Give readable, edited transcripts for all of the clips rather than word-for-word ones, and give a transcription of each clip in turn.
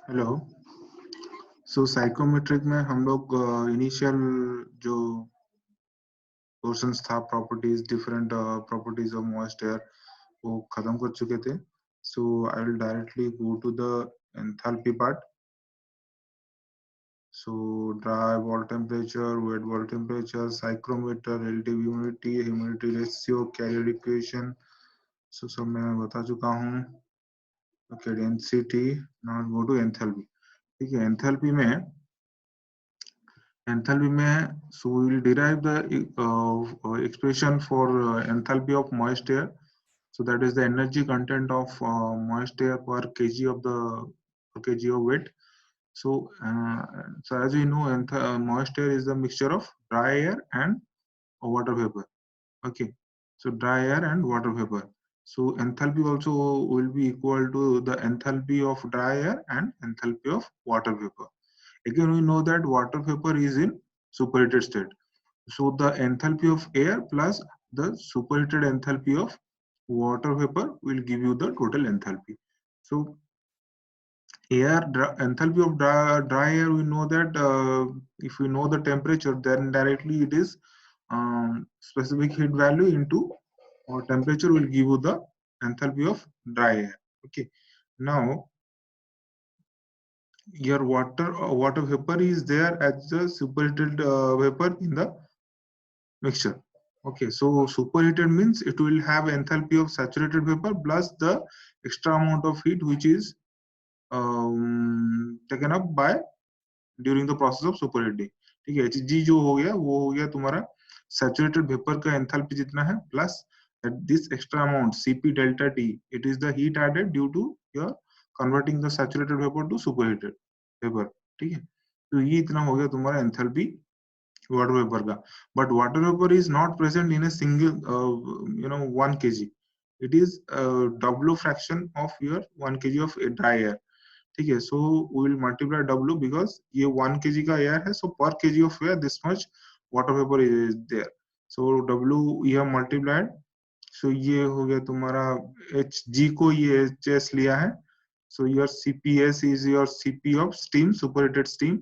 Hello. सो psychometric में हम लोग इनिशियल जो पोर्शंस था properties different properties of moist air वो खत्म कर चुके थे। So I will directly go to the enthalpy part. So dry wall temperature, wet wall temperature, psychrometer, relative humidity ratio, carrier equation, so सब मैं बता चुका हूँ। Okay, density. Now go to enthalpy. ठीक है, एंथैल्पी में enthalpy में so we will derive the expression for enthalpy of moist air. So that is the energy content of moist air per kg of the kg of weight. So so as we know, moist air is the mixture of dry air and water vapor. Okay, so dry air and water vapor. So enthalpy also will be equal to the enthalpy of dry air and enthalpy of water vapor. Again, we know that water vapor is in superheated state. So the enthalpy of air plus the superheated enthalpy of water vapor will give you the total enthalpy. So enthalpy of dry air, we know that if we know the temperature, then directly it is specific heat value into or temperature will give you the enthalpy of dry air. Okay, now your water vapor is there as the superheated vapor in the mixture. Okay, so superheated means it will have enthalpy of saturated vapor plus the extra amount of heat which is taken up by during the process of superheating. ठीक है, Hg जो हो गया वो हो गया तुम्हारा saturated vapor का enthalpy जितना है plus this extra amount Cp delta T, it is the heat added due to your converting the saturated vapor to superheated vapor. ठीक है, तो ये इतना हो गया तुम्हारा enthalpy water vapor का. But water vapor is not present in a single 1 kg. It is W fraction of your 1 kg of dry air. ठीक है, so we will multiply W because ये 1 kg का air है, so per kg of air this much water vapor is there. So W ये multiplied, so ये हो गया तुम्हारा Hg को ये HS लिया है, so your CPS is your CP of steam, superheated steam.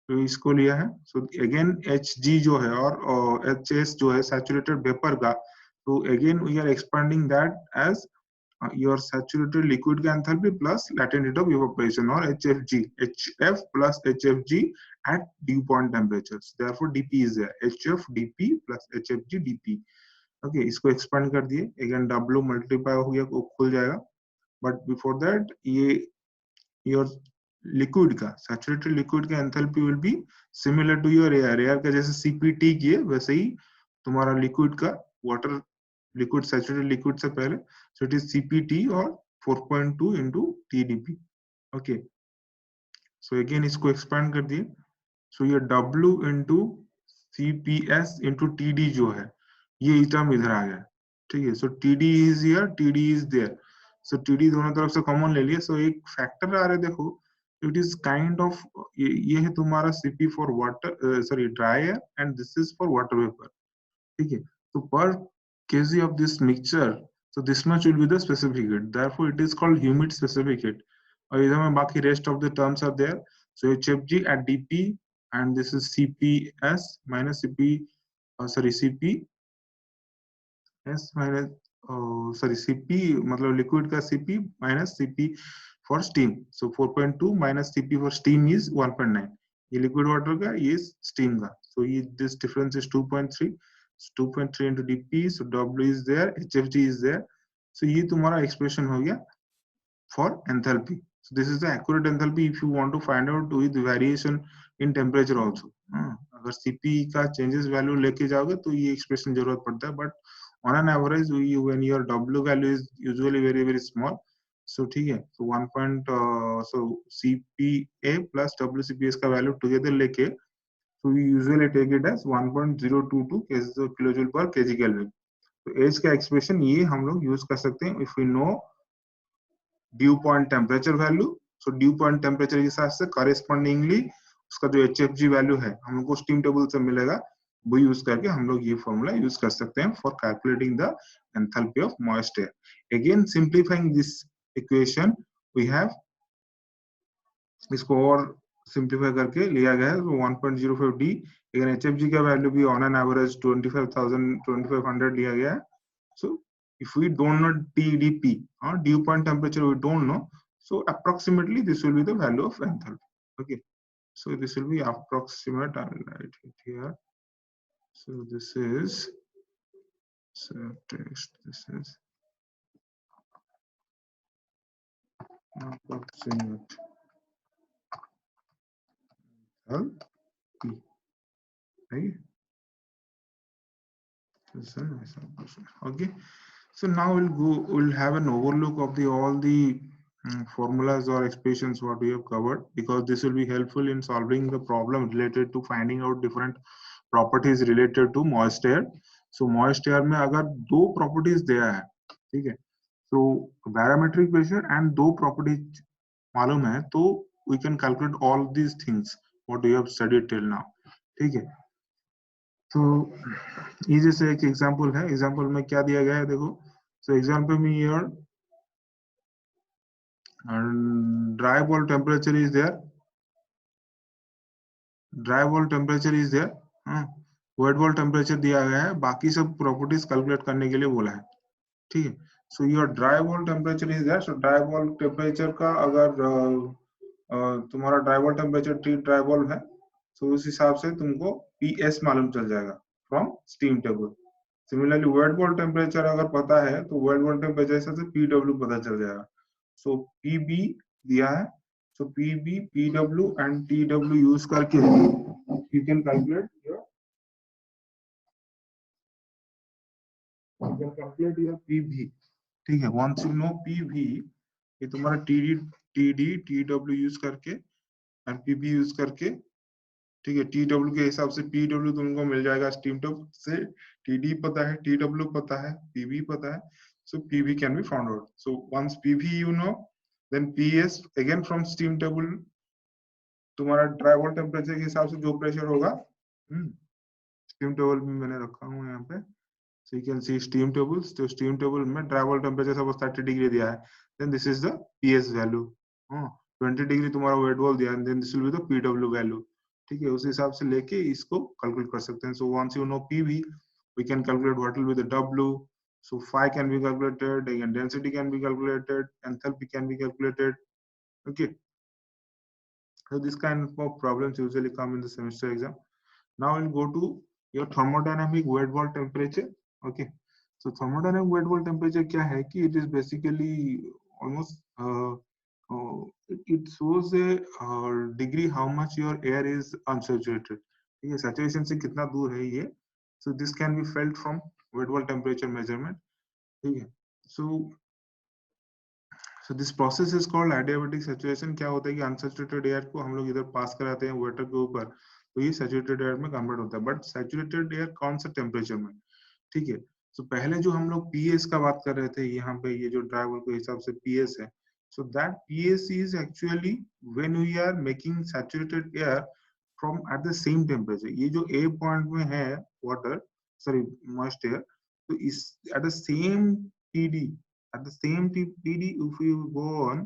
तो इसको लिया है, सो अगेन Hg जो है और Hs जो है सैचुरेटेड वेपर का, तो again we are expanding that as your saturated liquid का enthalpy plus latent heat of evaporation और HFG, HF plus HFG at dew point temperatures. Therefore dp is there, HF dp plus HFG dp. Okay, इसको expand कर दिए, again W multiply हो गया, वो खुल जाएगा. बट बिफोर दैट ये योर लिक्विड का सैचुरेटेड लिक्विड का enthalpy will be similar to your air. Air का जैसे सीपीटी किए वैसे ही तुम्हारा लिक्विड का वाटर लिक्विड सैचुरेटेड लिक्विड से पहले, सो इट इज सीपीटी और 4.2 into TDP. Okay, so again इसको एक्सपेंड कर दिए, सो ये W into CPS into TD जो है ये टर्म इधर आ गया. ठीक है, so TD is here, TD is there, so TD दोनों तरफ से कॉमन ले लिए, सो एक फैक्टर आ रहा है देखो, इट इज काइंड ऑफ ये है तुम्हारा CP for water sorry dry air and this is for water vapour. ठीक है, तो पर kg of this mixture, so this much will be the specific heat, therefore it is called humid specific heat. और इधर में बाकी rest of the terms are there, so HFG at dp and this is CPS minus CP CP S minus CP मतलब liquid का CP minus CP for steam. So 4.2 minus CP for steam is 1.9. ये liquid water का, ये steam का. So ये this difference is 2.3. So 2.3 into dp. So W is there, HFG is there. So ये तुम्हारा expression हो गया for enthalpy. So this is the accurate enthalpy if you want to find out with variation in temperature also. अगर CP का changes value लेके जाओगे तो ये expression जरूरत पड़ता है, but on an average when your W value is usually very small, so ठीक है, so 1 point so CPA plus WCPS का value together लेके, so we usually take it as 1.022 kilojoule per kg Kelvin. तो H का expression ये हम लोग use कर सकते हैं if we know due point temperature value. So due point temperature के हिसाब से करेस्पॉन्डिंगली उसका जो HFG वैल्यू है हम लोग को स्टीम टेबल से मिलेगा, वो यूज करके हम लोग ये फॉर्मूला यूज कर सकते हैं for calculating the enthalpy of moist air. Again simplifying this equation, we have इसको और सिंप्लीफाई करके लिया गया है। 1.05 डी, लेकिन HFG का वैल्यू भी ऑन एन एवरेज 25,000 लिया गया है। सो if we don't know TDP, dew point temperature we don't know, so approximately this will be the value of enthalpy. Okay, so this will be approximate. I will write it here. So this is, so text, this is approximate enthalpy, right? Okay, so now we'll have an overlook of the all the formulas or expressions what we have covered, because this will be helpful in solving the problem related to finding out different properties related to moist air. So moist air में अगर दो properties दिया है, ठीक है, so barometric pressure and दो properties मालूम है, तो we can calculate all these things what we have studied till now, ठीक है। तो ये जैसे एक एग्जांपल है, एग्जांपल में क्या दिया गया है देखो। सो एग्जांपल में your dry bulb temperature is there, dry bulb temperature is there, wet bulb temperature दिया गया है, बाकी सब प्रॉपर्टीज कैलकुलेट करने के लिए बोला है, ठीक है। So your dry bulb temperature is there, so dry bulb temperature का अगर तुम्हारा dry bulb temperature T dry bulb है, तो उस हिसाब से तुमको PS मालूम चल जाएगा from steam table. Similarly wet bulb temperature अगर पता है तो वेट बॉल टेम्परेचर से PW पता चल जाएगा। सो PB दिया है, so PB, PW and TW use करके you can calculate your PV, ठीक है। वंस यू नो PV, ये तुम्हारा TD TW यूज करके एंड PB यूज करके, ठीक है। TW के हिसाब से PW तुमको मिल जाएगा स्टीम टब से, TD पता है, TW पता है, PV पता है, so PV can be found out. So once PV you know, then PS again from steam table, तुम्हारा ड्राई बॉल टेम्परेचर के हिसाब से जो प्रेशर होगा, स्टीम टेबल भी मैंने रखा हूँ यहाँ पे, so you can see steam tables, तो steam table में dry bulb temperature suppose 30 degree दिया है, then this is the PS value, 20 degree तुम्हारा वेट बॉल दिया है, then this will be the PW value, ठीक है। उस हिसाब से लेके इसको कैलकुलेट कर सकते हैं। So once you know PV, we can calculate what will be the W. So phi can be calculated, again density can be calculated, enthalpy can be calculated. Okay. So this kind of problems usually come in the semester exam. Now we'll go to your thermodynamic wet ball temperature. Okay. So thermodynamic wet ball temperature क्या है कि it is basically almost it shows a degree how much your air is unsaturated. ठीक है, saturation से कितना दूर है ये. So this can be felt from wet ball temperature measurement. ठीक है. So this process is called adiabatic saturation. क्या होता है कि unsaturated air को हम लोग इधर पास कराते हैं water के ऊपर, तो ये saturated air में कन्वर्ट होता है। बट saturated air कौन सा टेम्परेचर में, ठीक है। तो पहले जो हम लोग PS का बात कर रहे थे, यहाँ पे ये जो ड्राई बल्ब के हिसाब से PS है, so that PS is actually when we are making saturated air from at the same temperature. ये जो A point में है water, sorry moist air, तो इस at the same TD, at the same TD if we go on,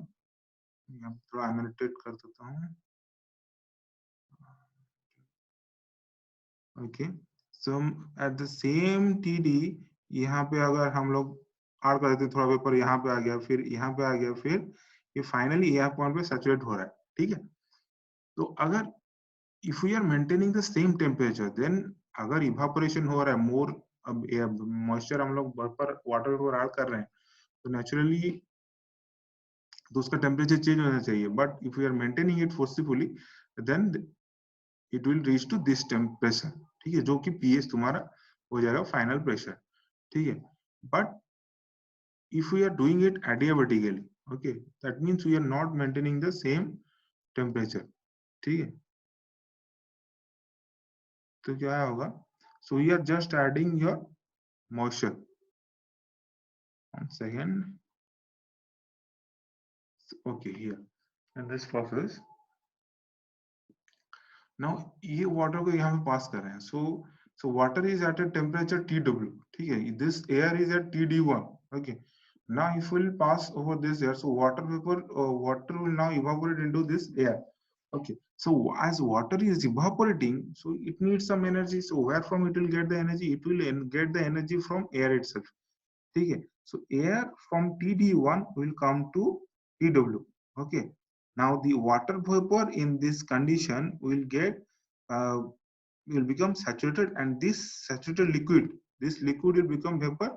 यहाँ थोड़ा annotate कर देता हूँ, okay, so at the same TD, यहाँ पे अगर हम लोग ऐड कर देते थोड़ा पेपर, यहाँ पे आ गया, फिर यहाँ पे आ गया, फिर ये फाइनली यहाँ पॉइंट पे सैचुरेट हो रहा है, ठीक है। तो अगर if we are maintaining the same temperature, then अगर इवापोरेशन हो रहा है मोर, अब मॉइस्चर हम लोग पर वाटर को ऐड कर रहे हैं, तो नेचुरली तो उसका टेम्परेचर चेंज होना चाहिए। But if we are maintaining it forcefully, then it will reach to this temperature, ठीक है, जो कि पीएच तुम्हारा हो जाएगा फाइनल प्रेशर, ठीक है। But if we are doing it adiabatically, okay, that means we are not maintaining the same temperature, ठीक है। तो क्या होगा, so we are just adding your moisture, 1 second, okay, here in this process now ये water को यहाँ पे pass कर रहे हैं, so water is at a temperature TW, ठीक है, this air is at TD1, okay। Now if we will pass over this air, so water vapor, water will now evaporate into this air, Okay, so as water is evaporating, so it needs some energy. So where from it will get the energy? It will get the energy from air itself. Okay, so air from TD1 will come to TW. Okay, now the water vapor in this condition will get will become saturated, and this saturated liquid, this liquid will become vapor.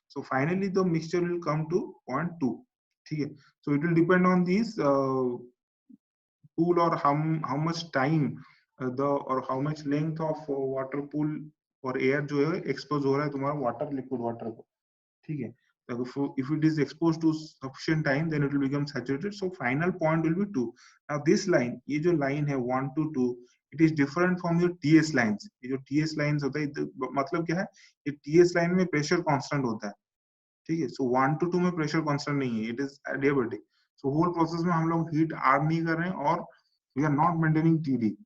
So finally the mixture will come to 0.2. Okay, so it will depend on these pool, or how much time the or how much length of water pool और air जो है expose हो रहा है तुम्हारा water liquid water को. ठीक है, if it is exposed to sufficient time, then it will become saturated. So final point will be 2. Now this line, ये जो line है 1 to 2, it is different from your TS lines. ये जो TS lines होता है, मतलब क्या है, ये TS line में pressure constant होता है. ठीक है, so 1 to 2 में pressure constant नहीं है, it is adiabatic. So whole process में हम लोग heat add नहीं कर रहे हैं, और we are not maintaining TD.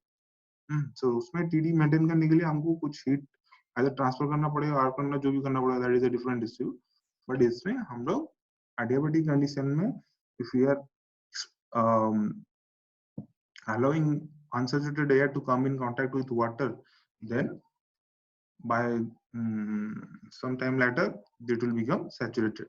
So उसमें TD मेंटेन करने के लिए हमको कुछ हीट either ट्रांसफर करना पड़ेगा, और करना जो भी करना पड़ेगा, that is a different issue. But इसमें हम लोग adiabatic कंडीशन में, if we are allowing unsaturated air to come in contact with water, then by some time later it will become saturated.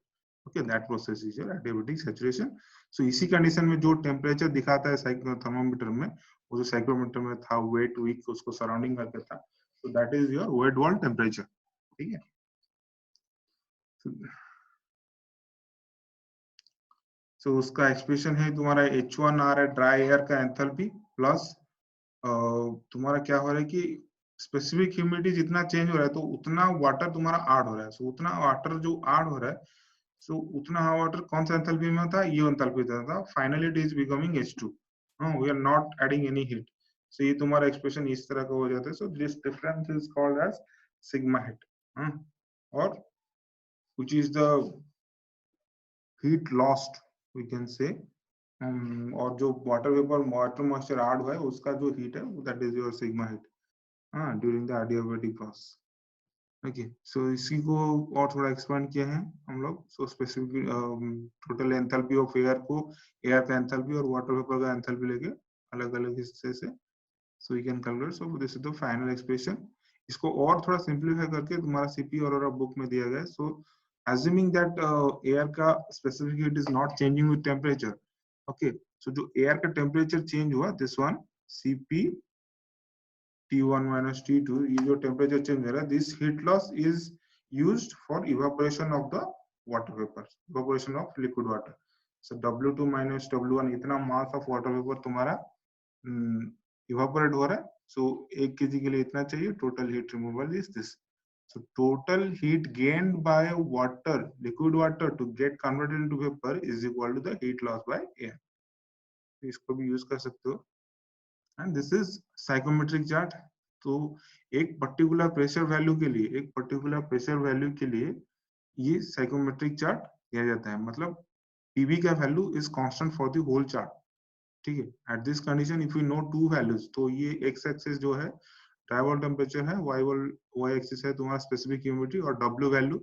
Okay, that process is your adiabatic saturation. So इसी condition में जो temperature दिखाता है thermometer में, वो जो psychrometer में था वेट वीक उसको सराउंडिंग करके था, so that is your wet wall temperature. ठीक है, so उसका एक्सप्रेशन है तुम्हारा H1 आ रहा है ड्राई एयर का एंथैल्पी प्लस तुम्हारा क्या हो रहा है कि स्पेसिफिक ह्यूमिडिटी जितना चेंज हो रहा है तो उतना वाटर तुम्हारा ऐड हो रहा है. सो उतना वाटर जो ऐड हो रहा है, सो उतना वाटर कौन सा एंथैल्पी में था, ये एंथैल्पी था. Finally it is becoming H2. We are not adding any heat. So ये तुम्हारा एक्सप्रेशन इस तरह का हो जाता है. So this difference is called as sigma heat, और which is the heat lost we can say. और जो water vapour water moisture add हुआ है उसका जो हीट है that is your sigma heat during the adiabatic process. Okay, so इसी को और थोड़ा एक्सपेंड किया है हम लोग. So specific total enthalpy of air को, एयर का एंथैल्पी और वाटर वेपर का एंथैल्पी लेके अलग अलग हिस्से से, so we can calculate. So this is the final expression. इसको और थोड़ा सिंपलीफाई करके तुम्हारा सीपी और बुक में दिया गया है. सो assuming that एयर का specific heat is not changing with temperature. Okay, so जो एयर का टेम्परेचर चेंज हुआ, this one Cp T1 minus T2, ये जो टेम्परेचर चेंज हो रहा है, this heat loss is used for evaporation of the water vapour, evaporation of liquid water. So W2 minus W1, इतना mass of water vapour तुम्हारा evaporate हो रहा है. सो 1 kg के लिए इतना चाहिए. Total heat removal is this. So total heat gained by water, liquid water, to get converted into vapor is equal to the heat loss by air. इसको भी यूज कर सकते हो. And this is psychometric chart. तो एक particular pressure value के लिए, एक पर्टिकुलर प्रेशर वैल्यू के लिए ये साइकोमेट्रिक चार्ट किया जाता है. मतलब पीवी का value is constant for the whole chart. ठीक है, at this condition if you know two values, तो ये एक्स एक्सिस जो है ड्राई टेम्परेचर है, वाई एक्सिस है तुम्हारा स्पेसिफिक ह्यूमिडिटी, और W value.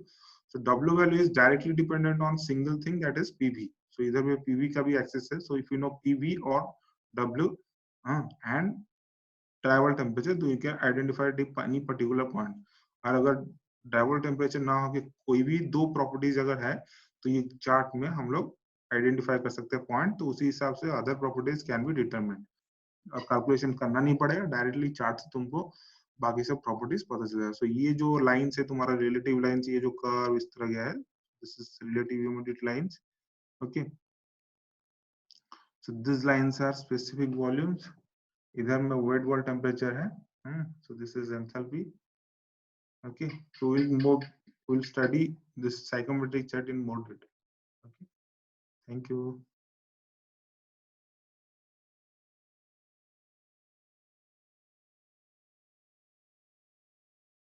So W value is directly dependent on single thing that is PV. सो इधर में पीवी का भी एक्सिस है. So if you know PV और डब्ल्यू and travel temperature, तो you can identify any particular point. और अगर travel temperature ना हो, कि कोई भी दो प्रॉपर्टीज अगर है, तो ये चार्ट में हम लोग आइडेंटिफाई कर सकते हैं पॉइंट. तो उसी हिसाब से other properties can be determined. और कैलकुलेशन करना नहीं पड़ेगा, डायरेक्टली चार्ट से तुमको बाकी सब प्रॉपर्टीज पता चल जाएगा. सो ये जो लाइंस है तुम्हारा रिलेटिव लाइंस, ये जो कर्व इस तरह गया है, this is relative humidity lines. Okay, so this lines are specific volumes. इधर में वेट वॉल टेम्परेचर है. So this is enthalpy. Okay, so we'll study this psychometric chart in more detail. Okay, thank you.